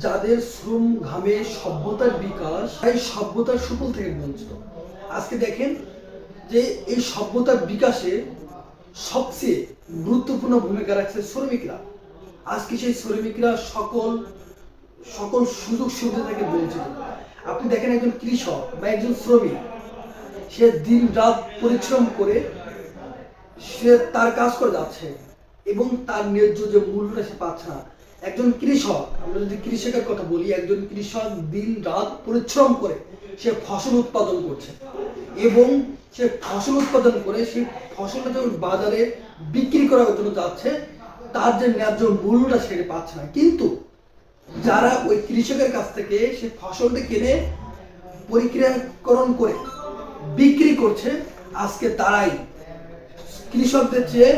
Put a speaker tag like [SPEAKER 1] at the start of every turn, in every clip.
[SPEAKER 1] যাদের শ্রম ঘামে সভ্যতার বিকাশ, এই সভ্যতার সুফল থেকে বঞ্চিত। আজকে দেখেন যে এই সভ্যতার বিকাশে সবচেয়ে গুরুত্বপূর্ণ ভূমিকা রাখছে শ্রমিকরা। আজকে সেই শ্রমিকরা সকল সকল সুযোগ সুবিধা থেকে বঞ্চিত। আপনি দেখেন একজন কৃষক বা একজন শ্রমিক, সে দিন রাত পরিশ্রম করে সে তার কাজ করে যাচ্ছে এবং তার ন্যায্য যে মূল্যটা সে পাচ্ছে না। একজন কৃষক, আমরা যদি কৃষকের কথা বলি, একজন কৃষক দিন রাত পরিশ্রম করে সে ফসল উৎপাদন করছে এবং সে ফসল উৎপাদন করে সেই ফসলটা যখন বাজারে বিক্রি করার জন্য যাচ্ছে, তার যে ন্যায্য মূল্যটা সেটা পাচ্ছে না। কিন্তু যারা ওই কৃষকের কাছ থেকে সে ফসলটা কিনে পরিক্রিয়াকরণ করে বিক্রি করছে, আজকে তারাই কৃষকদের চেয়ে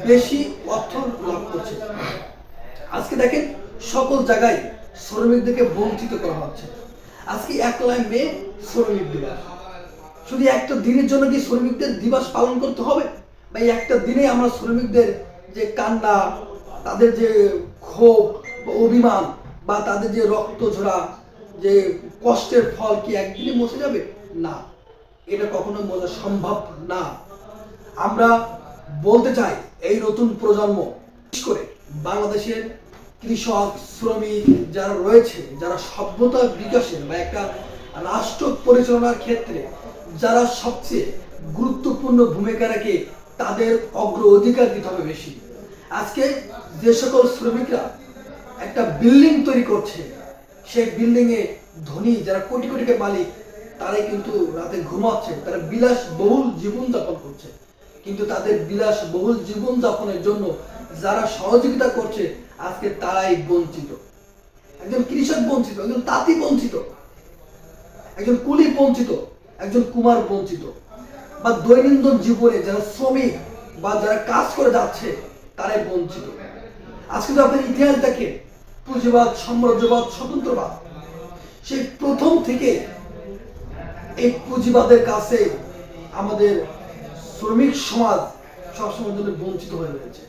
[SPEAKER 1] বেশি অর্থ লাভ করছে। আজকে দেখেন সকল জায়গায় শ্রমিকদেরকে বঞ্চিত করা হচ্ছে। আজকে 1 মে শ্রমিক দিবস। শুধু একটা দিনের জন্য কি শ্রমিকদের দিবস পালন করতে হবে? বা এই একটা দিনে আমরা শ্রমিকদের যে কান্না, তাদের যে ক্ষোভ বা অভিমান বা তাদের যে রক্ত ঝরা যে কষ্টের ফল কি একদিনে মুছে যাবে? না, এটা কখনো বোঝা সম্ভব না। আমরা বলতে চাই এই নতুন প্রজন্ম, বিশেষ করে বাংলাদেশের কৃষক শ্রমিক যারা রয়েছে, যারা সভ্যতার বিকাশের বা একটা রাষ্ট্র পরিচালনার ক্ষেত্রে যারা সবচেয়ে গুরুত্বপূর্ণ ভূমিকা রাখে, তাদের অগ্রাধিকার দিতে হবে বেশি। আজকে যে সকল শ্রমিকরা একটা বিল্ডিং তৈরি করছে, সেই বিল্ডিং এ ধনী যারা কোটি কোটি টাকার মালিক, তারাই কিন্তু রাতে ঘুমাচ্ছে, তারা বিলাসবহুল জীবনযাপন করছে। কিন্তু তাদের বিলাসবহুল জীবনযাপনের জন্য যারা সহযোগিতা করছে, আজকে তারাই বঞ্চিত। একজন কৃষক বঞ্চিত, একজন তাঁতি বঞ্চিত, একজন কুলি বঞ্চিত, একজন কুমার বঞ্চিত, বা দৈনন্দিন জীবনে যারা শ্রমিক বা যারা কাজ করে যাচ্ছে, তারাই বঞ্চিত। আজকে যদি আপনার ইতিহাস দেখেন, পুঁজিবাদ, সাম্রাজ্যবাদ, স্বতন্ত্রবাদ, সেই প্রথম থেকে এই পুঁজিবাদের কাছে আমাদের শ্রমিক সমাজ সবসময় জন্য বঞ্চিত হয়ে রয়েছে।